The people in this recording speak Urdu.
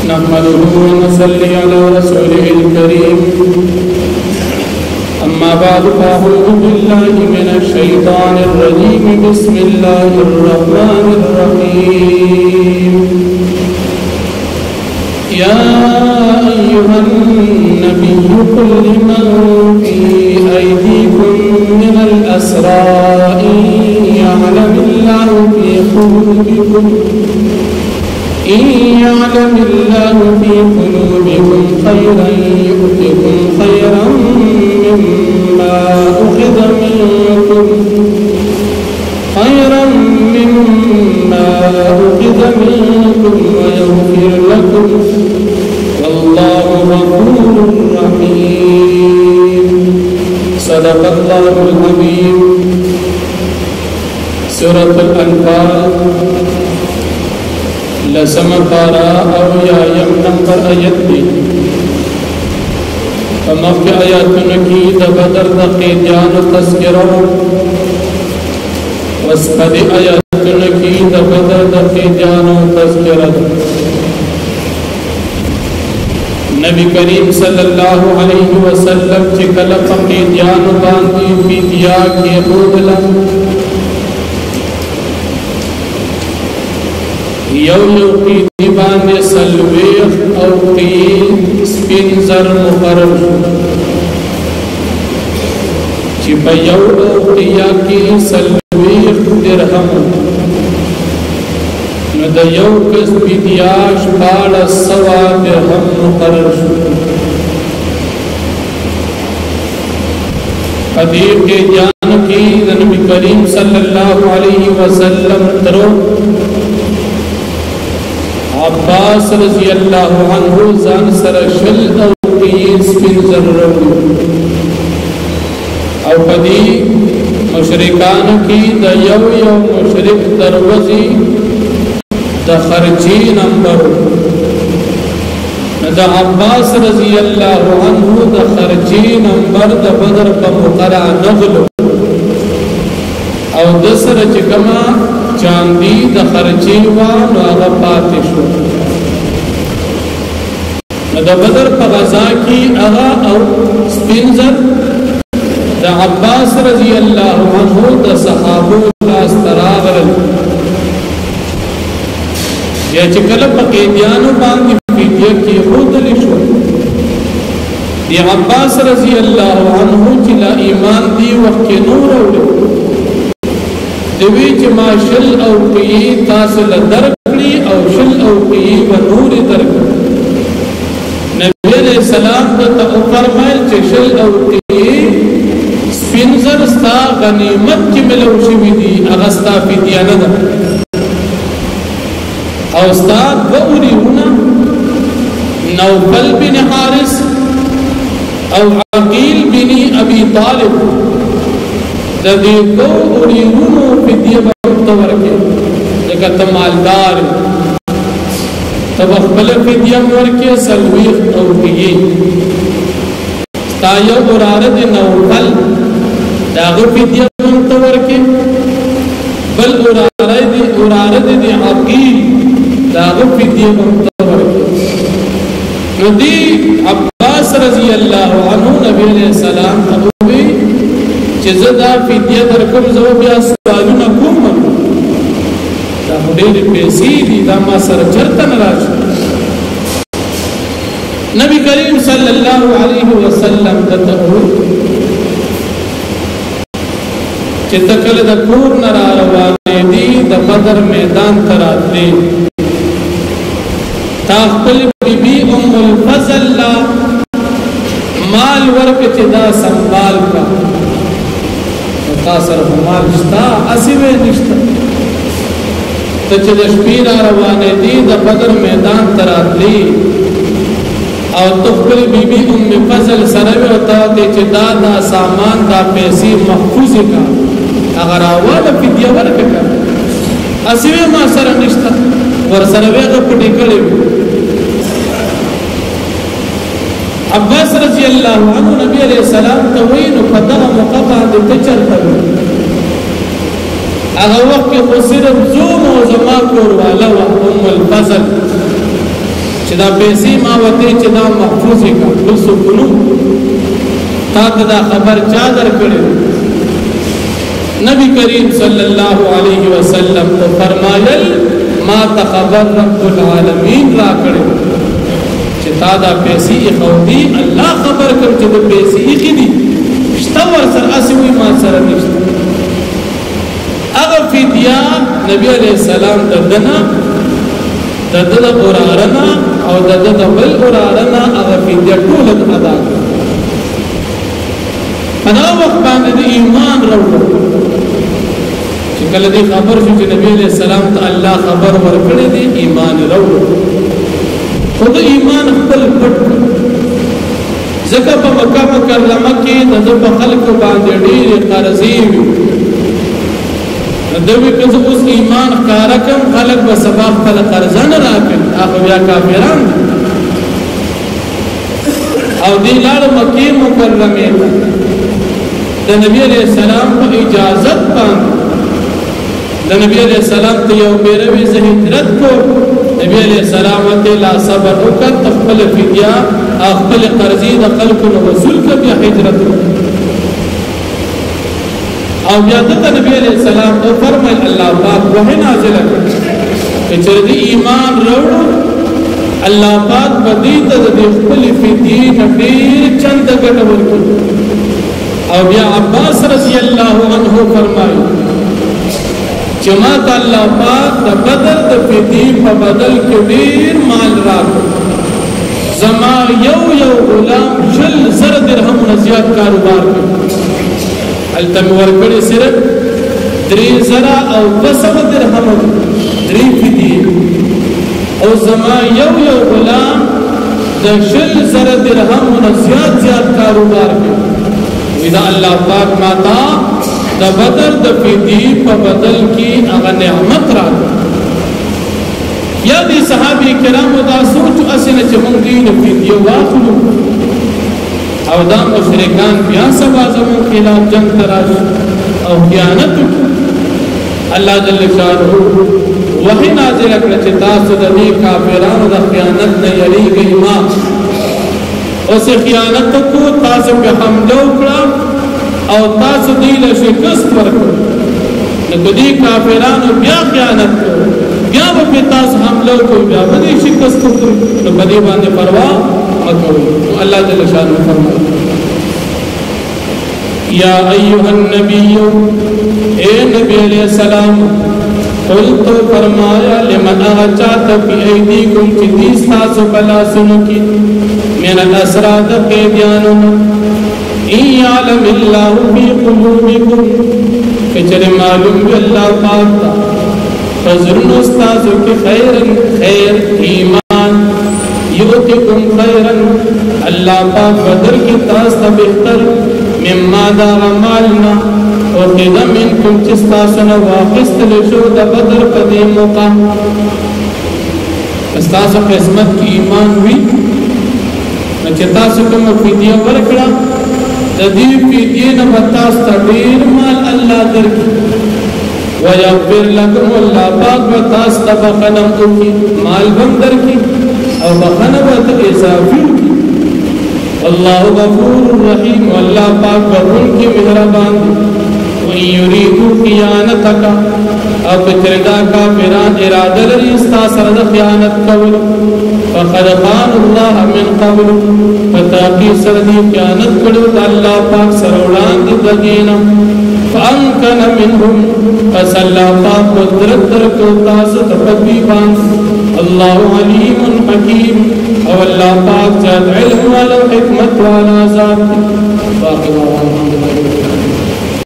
نحمده ونصلي على رسوله الكريم أما بعد فأعوذ بالله من الشيطان الرجيم بسم الله الرحمن الرحيم يا أيها النبي قل لمن في أيديكم من الأسرى إن يعلم الله في قلوبكم خيرا يؤتكم خيرا مما أخذ منكم ويغفر لكم والله غفور رحيم. صدق الله العظيم. سورة الأنفال لسم پارا او یایم نمبر آیت دی فمخ آیاتن کی دبدر دقیدیان و تذکرہ وسپد آیاتن کی دبدر دقیدیان و تذکرہ. نبی کریم صلی اللہ علیہ وسلم چکل فقیدیان باندی پیدیا کی خودلا یو قیدی باندې سلویخ او قید سپین زر مقرر چی پا یو قیا کی سلویخ درہم نو دا یو کس بیدیاش بالا سوا درہم مقرر حدیث کے جان کی نبی کریم صلی اللہ علیہ وسلم ترو عباس رضی اللہ عنہ زان سرشل او قیس بن ذرر او پدی مشرکان کی دا یو مشرک دروزی دا خرچی نمبر دا عباس رضی اللہ عنہ دا خرچی نمبر دا بدر کا مقرع نغلو او دسر چکما چاندی دا خرچی وانو آغا پاتی شو دا بدر پا غزا کی آغا او سپینزر دا عباس رضی اللہ عنہ دا صحابو لاس تراغرل یا چکل پا قیدیانو باندی فیدیا کی خودلی شو دی عباس رضی اللہ عنہ چلا ایمان دی وقت نور اولی دوی چې ما شل او قیی تاسو لدرکړي او شل او قیی و نور درکړي. نبی علیہ السلام ته فرمایل چې شل او قیی سپینزر ستا غنیمت چې ملو شوی دي هغه ستا فدیه نه ده او ستا وریونه نوفل بن حارث او عقیل بن ابي طالب دا دیدو اوریونو فدیه بکتور کے لکہ تمالدار تب اخبر فدیه مورکے سلویخ نوکیی ستایو ارارد نوفل داغ فدیه بکتور کے بل ارارد دی عقیل داغ فدیه بکتور کے. ندی عباس رضی اللہ عنہ نبی علیہ السلام ابوی چیزا فدیه در کم زو بیا سوالونا کم دا خودیر پیسی دی دا ما سر چرتن راش. نبی کریم صلی اللہ علیہ وسلم دتاو چی تکل دا کور نرا روانے دی دا بدر میدان ترات دی تاخپل بی بی ام الفضل لا مال ورک چی دا سنبال کا تاثر مال شتا اسیوے نشتا تچه دشپینا روانے دی دا بدر میدان تراتلی او تخبر بی بی ام فضل سروے ہوتا چه دا سامان دا پیسی محفوظی کا اگر آوالا فدیه ورکا کا اسیوے ما سر نشتا ور سروے غپٹی کڑی عباس رضی اللہ عنہ نبی علیہ السلام توینو فتح مقابع دیتے چلتا اگر وقت کو صرف زوم و زمان کور والا و ام الفضل چدا بے پیسې ما وته چې دا محفوظ کا بل سکونو تا دا خبر چا درکړي نبی کریم صلی الله علیه وسلم تو فرمایل ما تخبر رب العالمین را کړي چې تا دا پیسې خودي الله خبر کړ چې دا پیسې خېدي شتور سر اسوي ما سره نشته هغه فدیه نبی علیہ السلام ددنه ددنه قرارنا او ددنه بل قرارنا هغه فدیه ټول ادا انا وخت باندې ایمان راوړو چې کله دې خبر شو چې نبی علیہ السلام ته الله خبر ورکړي دي ایمان راوړو خود ایمان خپل پټ ځکه په مکه مکرمه کې د خلق باندې ډېر قرضې وي دوی که اوس ایمان کارکم خلق به سبا خپل قرضه نه راکړي هغه بیا کافران او دی لار مکه مکرمه د نبی علیہ السلام په اجازت باندې د نبی علیہ السلام ته یو بیروي زه هجرت کو نبی علیہ السلام ته لا صبر وکړ خپل فدیه خپل قرضې د خلکو نو وصول کړ بیا هجرت او بیا د نبی علیہ السلام او فرمایل الله پاک وحی نازل کړ چې دې ایمان وروړو الله پاک بدی ته د خپل فدیه نبی چند ګټ ورکړ او بیا عباس رضی الله عنه فرمایي چې ما الله پاک د بدر د فدیه په بدل کې ډیر مال راکړ زما یو غلام شل زر درهم زیات کاروبار کوي التم ورکړي صرف 3000 او 200 درهم درې فدیه او زما یو غلام د شل زر درهم زیات کاروبار کوي اذا الله پاک ماتا د بدر د فدیه په بدل کې هغه نعمت راکړه یا دي صحابه کرامو دا سوچ اسنه چې موږ دین فدیه واخلو او دا مشرکان بیا سبا زمون خلاف جنگ تراش او خیانت الله جل شانه وحی نازل کړ چې تاسو د دې کافرانو د خیانت نه یریږئ ما اوس خیانت کو تاسو په حمله وکړه او تاسو دې له شکست ورکړه نو دې کافرانو بیا خیانت بیا په تاسو حمله کوي بیا باندې شکست ورکړه نو باندې باندې پروا مکوئ الله جل شانه فرمایي یا ایها النبی اے نبی علیہ السلام قلت فرمایا لمن اچات فی ایدیکم چې دې تاسو بلا سنو کی من الاسراد قیدیانو یعلم الله فی قلوبکم کچر معلوم اللہ پاک فضرن استازو کی خیر ایمان یؤتکم خیرا اللہ پاک بدر کی تاستا بہتر مما دا غمالنا وقید منکم چستاسنا واقست لشو دا بدر قدی موقع استاسو قسمت کی ایمان ہوئی چتاسو کم فیدیہ ورکڑا ددی فیدیہ نبتاستا دیر مال اللہ درکی ویغفر لکم اللہ پاک بتاستا بخنم کی مال بم درکی او بخنبت اضافی کی اللہ غفور الرحیم واللہ پاک بخن کی مہربان دی وَإِن يُرِيدُوا خِيَانَتَكَ او پچردہ کافران ارادہ لری استاثر خیانت قول فقد خان اللہ من قبل فتاقی سردی خیانت کرو اللہ پاک سرولان دی دگینا فانکن منہم پس اللہ پاک قدرت درکو تاست فقیبان اللہ علیم حکیم او اللہ پاک جاد علم والا حکمت والا ذات باقی